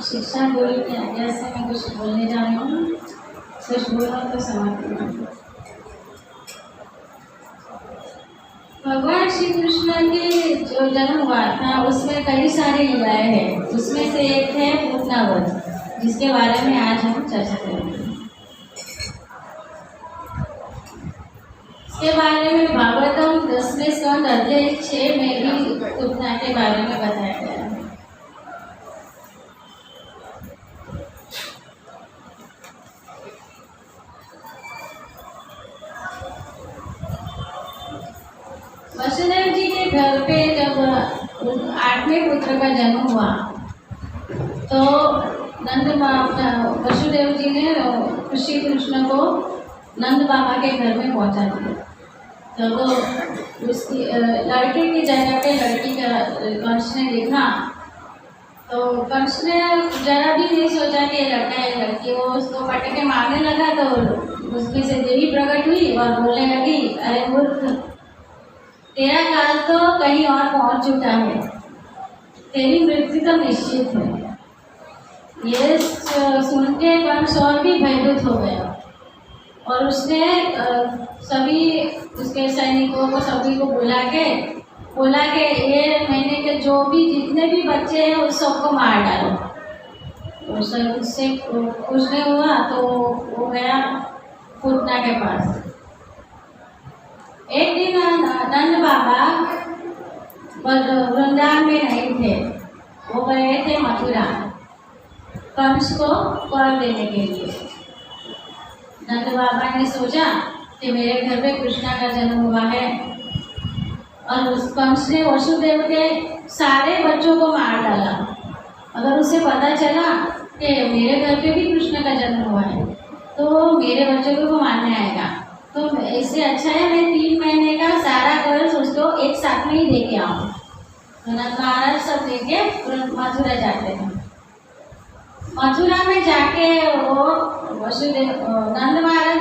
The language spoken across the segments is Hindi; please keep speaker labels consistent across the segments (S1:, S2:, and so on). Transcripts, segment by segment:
S1: शिक्षा गुरु की आज्ञा से मैं कुछ बोलने जा रही हूँ। कुछ बोलो तो समाप्त। भगवान श्री कृष्ण के जो जन्म हुआ था उसमें कई सारी लीलाएं हैं। उसमें से एक है पूतनावध, जिसके बारे में आज हम चर्चा करेंगे। इसके बारे में भागवतम 10वें स्कंद अध्याय 6 में भी पूतना के बारे में बताया गया है। वसुदेव जी के घर पे जब 8वें पुत्र का जन्म हुआ तो वसुदेव जी ने श्री कृष्ण को नंद बाबा के घर में पहुंचा दिया। तो उसकी लड़के की जगह पे लड़की का कंस ने देखा तो कंस ने जरा भी नहीं सोचा कि लड़का है लड़की। वो उसको पटक के मारने लगा तो उसमें से देवी प्रकट हुई और बोलने लगी, अरे मूर्ख, तेरा काल तो कहीं और पहुंच चुका है, तेरी मृत्यु तो निश्चित है। ये सुन के कंस और भी भयभीत हो गया और उसने सभी उसके सैनिकों को सभी को बोला के ये महीने के जो भी जितने भी बच्चे हैं उस सबको मार डालो। तो उससे कुछ नहीं हुआ तो वो गया पूतना के पास। एक दिन नंद बाबा वृंदावन में नहीं थे, वो गए थे मथुरा कंस को वर देने के लिए। नंद बाबा ने सोचा कि मेरे घर पे कृष्णा का जन्म हुआ है और उस कंस ने वसुदेव के सारे बच्चों को मार डाला। अगर उसे पता चला कि मेरे घर पे भी कृष्ण का जन्म हुआ है तो मेरे बच्चों को मारने आएगा। तो इससे अच्छा है मैं 3 महीने का सारा कर्ज उसको एक साथ में ही दे के आऊँ। तो नंद महाराज सब लेके मथुरा जाते हैं। मथुरा में जाके वो नंद महाराज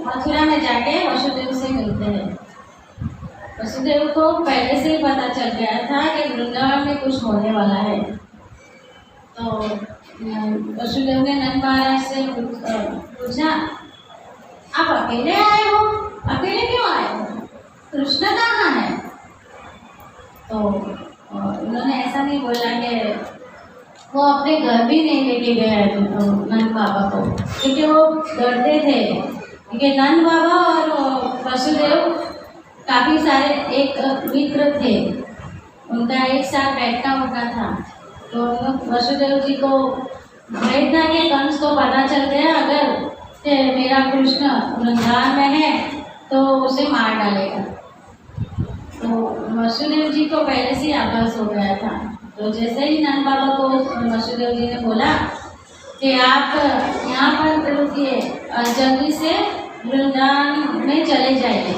S1: मथुरा में जाके वसुदेव से मिलते हैं। वसुदेव को पहले से ही पता चल गया था कि वृंदावन में कुछ होने वाला है। तो वसुदेव ने नंद महाराज से पूछा, आप अकेले आए हो? अकेले क्यों आए हो? कृष्ण कहाँ है? तो उन्होंने ऐसा नहीं बोला कि वो अपने घर भी नहीं लेके गए नंद बाबा को, क्योंकि वो डरते थे। क्योंकि नंद बाबा और वसुदेव काफ़ी सारे एक मित्र थे, उनका एक साथ बैठना उठना था। तो वसुदेव जी को भय था कि कंस को पता चल गया अगर कि मेरा कृष्ण वृंदावन में है तो उसे मार डालेगा। तो वसुदेव जी को पहले से आभास हो गया था। तो जैसे ही नंद बाबा को वसुदेव जी ने बोला कि आप यहाँ पर रुकिए, जल्दी से वृंदावन में चले जाइए।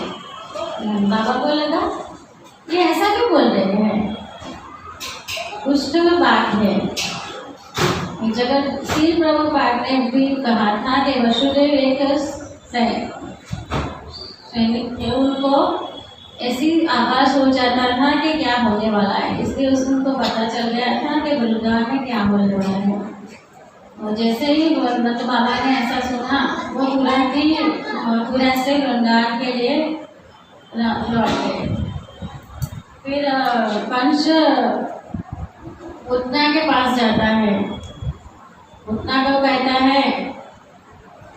S1: बाबा को लगा ये ऐसा क्यों बोल रहे हैं, कुछ तो बात है। जगत श्री प्रभुपाद ने भी कहा था कि वसुदेव एक सैनिक थे, उनको ऐसी आभास हो जाता था कि क्या होने वाला है, इसलिए उनको पता चल गया था कि वृंदावन में क्या होने वाला है। और जैसे ही नंद बाबा ने ऐसा सुना वो तुरंत ही मथुरा से वृंदावन के लिए लौट गए। फिर कंस पूतना के पास जाता है। पूतना को कहता है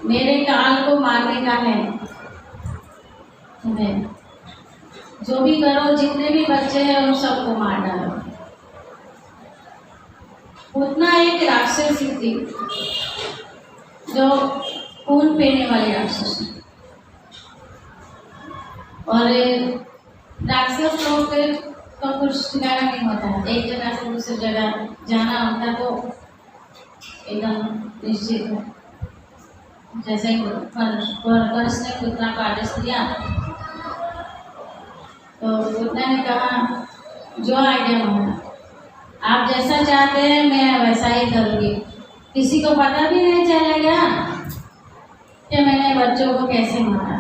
S1: मेरे काल को मारने का है तुम्हें, जो भी करो, जितने भी बच्चे हैं उन सबको मार डालो। पूतना एक राक्षसी थी जो खून पीने वाली राक्षस, और राक्षस लोग का कुछ ठिकाना नहीं होता है। एक जगह से दूसरी जगह जाना होता तो एकदम निश्चित है। जैसे ही कंस ने पुतना को आदेश दिया तो पुतना ने कहा, जो आज्ञा महाराज, आप जैसा चाहते हैं मैं वैसा ही करूँगी। किसी को पता भी नहीं चलेगा कि मैंने बच्चों को कैसे मारा।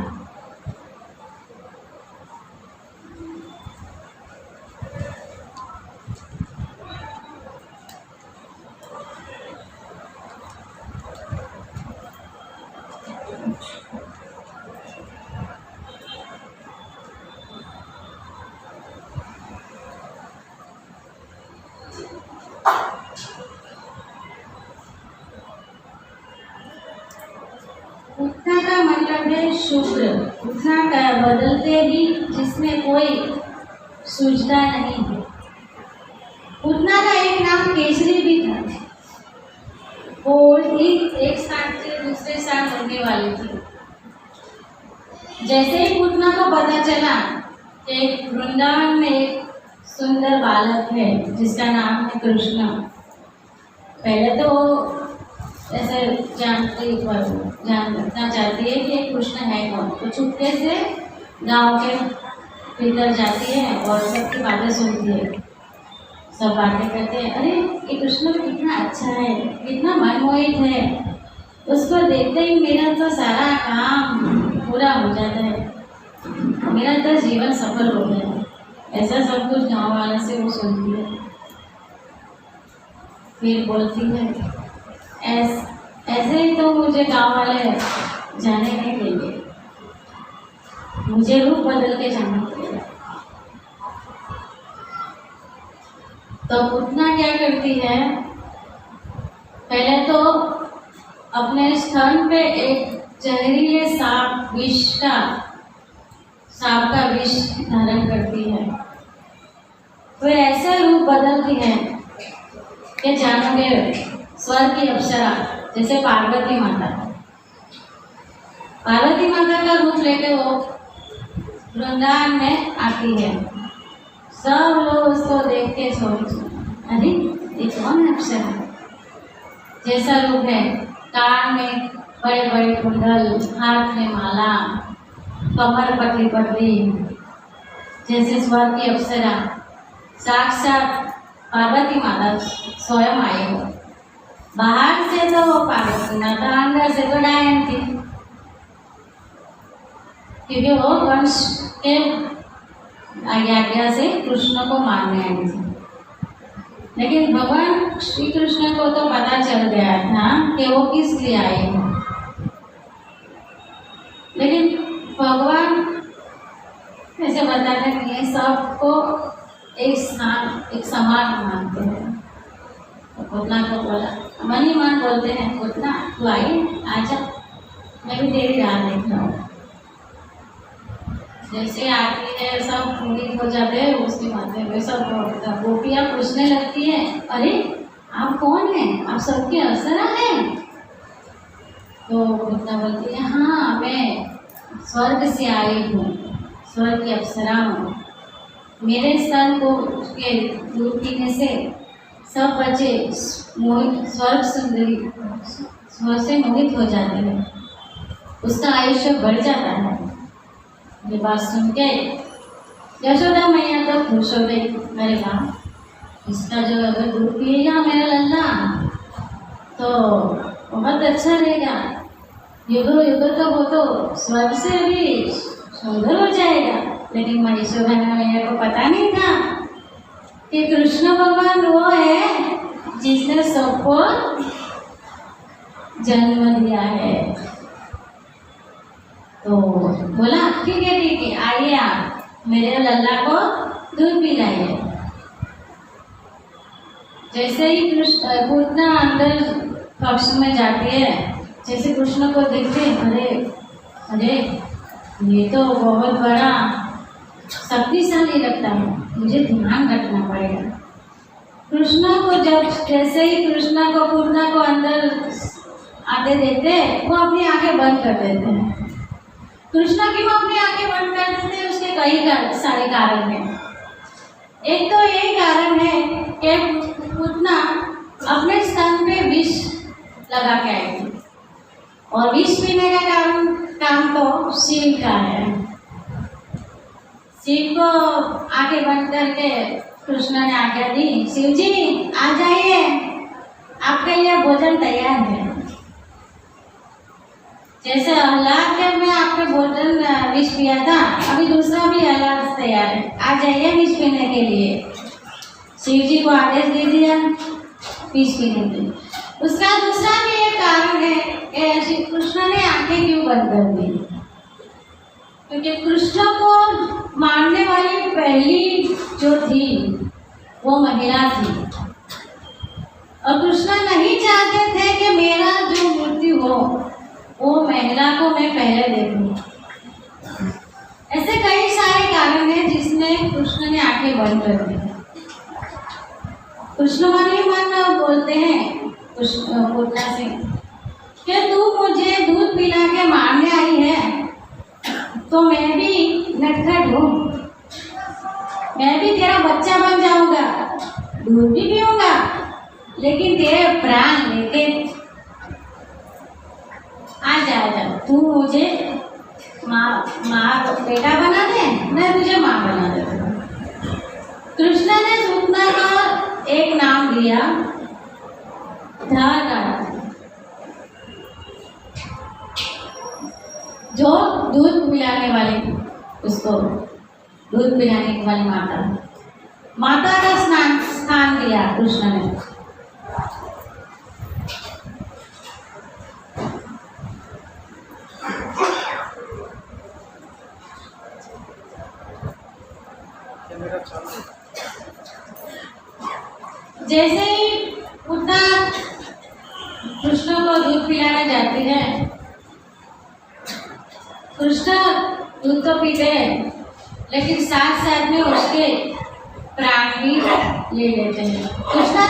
S1: उठना का मतलब है शुक्र। उठना का बदलते भी जिसमें कोई सूझता नहीं है। उठना का एक नाम केसरी भी था। वो एक स्थान से दूसरे स्थान होने वाली थी। जैसे ही उठना को पता चला कि वृंदावन में एक सुंदर बालक है जिसका नाम है कृष्ण, पहले तो ऐसे जानना चाहती है कि कृष्ण है कौन। तो चुपके से गांव के भीतर जाती है और सबकी बातें सुनती है। सब बातें करते हैं, अरे ये कृष्ण कितना अच्छा है, कितना मनमोहित है, उसको देखते ही मेरा तो सारा काम पूरा हो जाता है, मेरा तो जीवन सफल हो गया। ऐसा सब कुछ गाँव वालों से वो सुनती है। फिर बोलती है, ऐसे ही तो मुझे गांव वाले जाने नहीं देंगे, मुझे रूप बदल के जाना पड़ेगा। तो पुतना क्या करती है, पहले तो अपने स्तन पे एक जहरीले सांप का विष धारण करती है। फिर ऐसा रूप बदलती है कि जानोगे स्वर्ग की अप्सरा, जैसे पार्वती माता का रूप लेके वो वृंदावन में आती है। सब लोग उसको देख के सोचते, अरे ये कौन अप्सरा है, जैसा रूप है, कान में बड़े बड़े कुंडल, हाथ में माला, कमर पतली पतली, जैसे स्वर्ग की अप्सरा, साक्षात पार्वती माता स्वयं आई हो। बाहर से तो वो पार्वती माता, अंदर से तो डायन थी, क्योंकि वो कंस के आज्ञा से कृष्ण को मारने आई थी। लेकिन भगवान श्री कृष्ण को तो पता चल गया था कि वो किस लिए आए हैं। लेकिन भगवान ऐसे बताते नहीं है, सबको एक समान मानते हैं। तो पुतना को बोला, मन ही मन बोलते हैं, पुतना तू आई, आजा, मैं भी तेरी राह देख रहा हूँ। जैसे आती है सब पुनीत हो जाते हैं, उसकी बातें वे सब गोपियाँ पूछने लगती है, अरे आप कौन हैं, आप सबकी अप्सरा हैं? तो पुतना बोलती है, हाँ मैं स्वर्ग से आई हूँ, स्वर्ग की अप्सरा हूँ। मेरे स्तन को उसके दूध पीने से सब बच्चे स्वर्ग सुंदरी स्वर्ग से मोहित हो जाते हैं, उसका आयुष्य बढ़ जाता है। ये बात सुन के यशोदा मैया तो खुश हो गई, अरे वाह, इसका जो अगर दूध पिएगा मेरा लल्ला तो बहुत अच्छा रहेगा, युगो युगो तो वो तो स्वर्ग से भी सुंदर हो जाएगा। लेकिन यशोदा मैया को पता नहीं था कि कृष्ण भगवान वो है जिसने सबको जन्म दिया है। तो बोला ठीक है आइए, आप मेरे लल्ला को दूध पिलाइए। जैसे ही कृष्ण पुतना अंदर कक्ष में जाती है, जैसे कृष्ण को देखते, अरे ये तो बहुत बड़ा शक्तिशाली लगता है, मुझे ध्यान रखना पड़ेगा। कृष्ण को जैसे ही कृष्ण को पुतना को अंदर आते देते, वो अपनी आंखें बंद कर देते हैं। कृष्ण क्यों अपनी आंखें बंद कर देते हैं, उसके कई सारे कारण हैं। एक तो ये कारण है कि पूतना अपने स्तन पे विष लगा के आई थी, और विष पीने का काम तो शिव का है। शिव को आगे बंद करके कृष्ण ने आज्ञा दी, शिव जी आ जाइए, आपके लिए भोजन तैयार है। जैसे आह्लाद जब मैं आपने भोजन विष पिया था, अभी दूसरा भी आह्लाद तैयार है, आ जाइए विष पीने के लिए। शिव जी को आदेश दे दिया विष पीने के लिए। उसका दूसरा भी एक कारण है कि श्री कृष्ण ने आंखें क्यों बंद कर दी, क्योंकि कृष्ण को मारने वाली पहली जो थी वो महिला थी, और कृष्ण नहीं चाहते थे कि मेरा जो मृत्यु हो वो महिला को मैं पहले देखूं। ऐसे कई सारे कारण हैं जिसमें कृष्ण ने आंखें बंद कर दी। कृष्ण मन बोलते हैं पूतना से कि तू मुझे दूध पिला के मारने आई है, तो मैं भी नटखट हूँ, मैं भी तेरा बच्चा बन जाऊंगा, दूध भी पीऊंगा, लेकिन तेरे प्राण लेके आ जा, तू मुझे माँ बेटा बना दे, मैं तुझे माँ बना देता हूँ। कृष्ण ने सूतना का एक नाम दिया धारा, जो दूध पिलाने वाले, उसको दूध पिलाने वाली माता का स्थान दिया कृष्ण ने। जैसे ही पूतना कृष्ण को दूध पिलाने जाती है, कृष्ण दूध तो पीते हैं, लेकिन साथ साथ में उसके प्राण भी ले लेते हैं। पूतना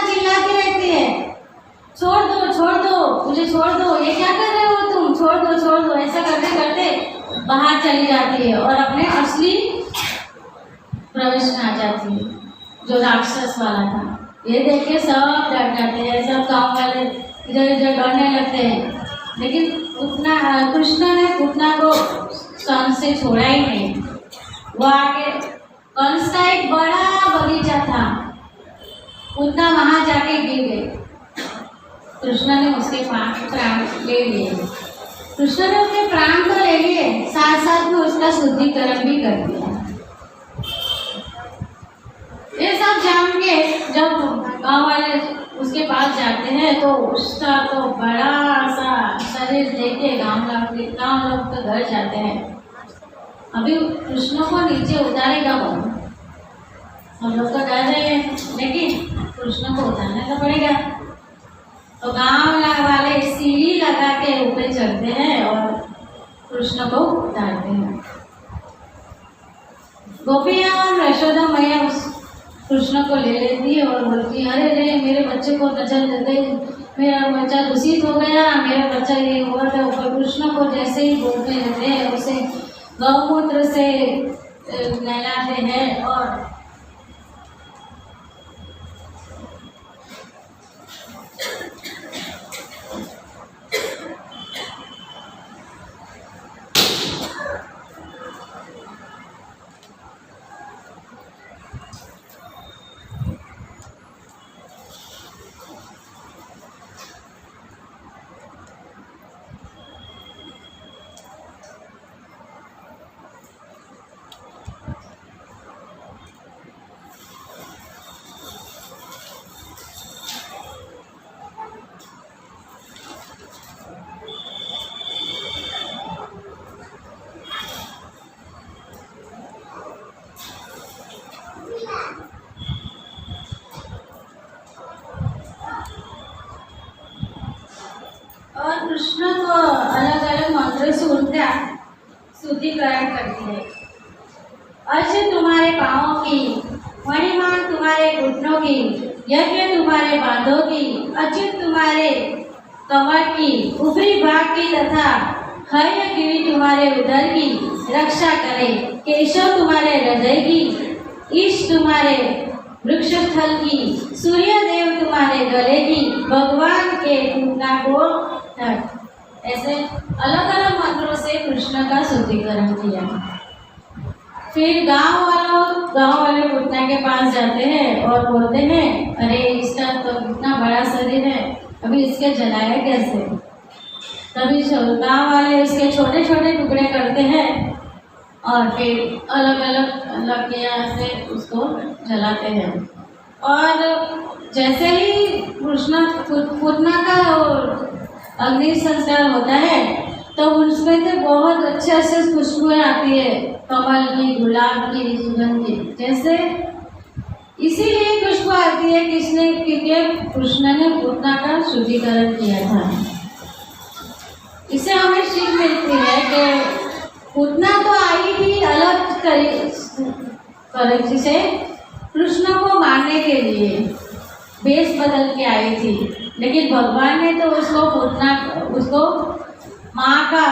S1: चिल्लाती रहती है, छोड़ दो, मुझे छोड़ दो, ये क्या कर रहे हो तुम, छोड़ दो। ऐसा करते करते बाहर चली जाती है और अपने असली प्रवेश में आ जाती है, जो राक्षस वाला था। ये देख के सब डर जाते हैं, सब गाँव वाले इधर डरने लगते हैं, लेकिन कृष्ण ने पूतना को स्तन से छोड़ा ही नहीं। वो आगे कंस का एक बड़ा बगीचा था, पूतना वहां जाके गिर गई। कृष्ण ने उसके प्राण ले लिए। कृष्ण ने उसके प्राण तो ले लिए, साथ साथ में उसका शुद्धिकरण भी कर दिया। ये सब जान के जब गाँव वाले उसके पास जाते हैं तो उसका तो बड़ा सा शरीर देखे गाँव लोग तो घर जाते हैं। अभी कृष्ण को नीचे उतारेगा वो, हम लोग तो डर रहे हैं, लेकिन कृष्ण को उतारना तो पड़ेगा। तो गाँव वाले सीढ़ी लगा के ऊपर चढ़ते हैं और कृष्ण को उतारते हैं। गोपियाँ और यशोदा मैया कृष्ण को ले लेती है और बोलती है, अरे रे मेरे बच्चे को नजर लग गई, मेरा बच्चा दूषित हो गया, मेरा बच्चा ये हुआ था। ऊपर कृष्ण को जैसे ही बोलते रहते हैं, उसे गौमूत्र से नहलाते हैं और कृष्ण को अलग अलग मंत्रों से उनका शुद्धिकरण करती है। अर्च तुम्हारे पाँवों की, मणिमान तुम्हारे घुटनों की, यज्ञ तुम्हारे बांधों की, अच्युत तुम्हारे कमर की, ऊपरी भाग की तथा हयग्रीव तुम्हारे उदर की रक्षा करे, केशव तुम्हारे हृदय की, ईश तुम्हारे वृक्षस्थल की, सूर्य देव तुम्हारे गले की, भगवान के पूतना को ढक। ऐसे अलग अलग मंत्रों से कृष्ण का शुद्धिकरण किया। फिर गांव वाले पूतना के पास जाते हैं और बोलते हैं, अरे इसका तो इतना बड़ा शरीर है, अभी इसके जलाया कैसे। तभी गांव वाले इसके छोटे छोटे टुकड़े करते हैं और फिर अलग अलग लकड़ियाँ से उसको जलाते हैं। और जैसे ही पूतना का अग्नि संस्कार होता है तो उसमें से बहुत अच्छे से खुशबुएं आती है, कमल की, गुलाब की, सुगंध की। जैसे इसीलिए खुशबू आती है क्योंकि कृष्ण ने पूतना का शुद्धिकरण किया था। इससे हमें सीख मिलती है कि पूतना तो आई थी अलग तरीके से कृष्ण को मारने के लिए, वेश बदल के आई थी, लेकिन भगवान ने तो उसको माँ का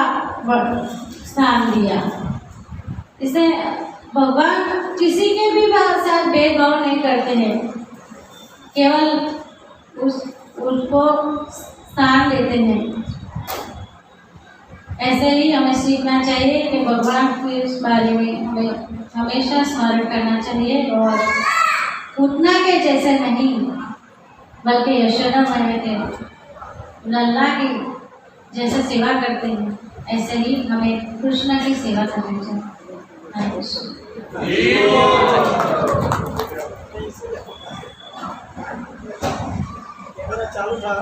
S1: स्थान दिया। इसे भगवान किसी के भी साथ भेदभाव नहीं करते हैं, केवल उसको स्थान देते हैं। ऐसे ही हमें सीखना चाहिए कि भगवान के इस बारे में हमें हमेशा स्मरण करना चाहिए और पूतना के जैसे नहीं बल्कि यशोदा मैया के लल्ला की जैसे सेवा करते हैं, ऐसे ही हमें कृष्ण की सेवा करनी चाहिए।
S2: चालू था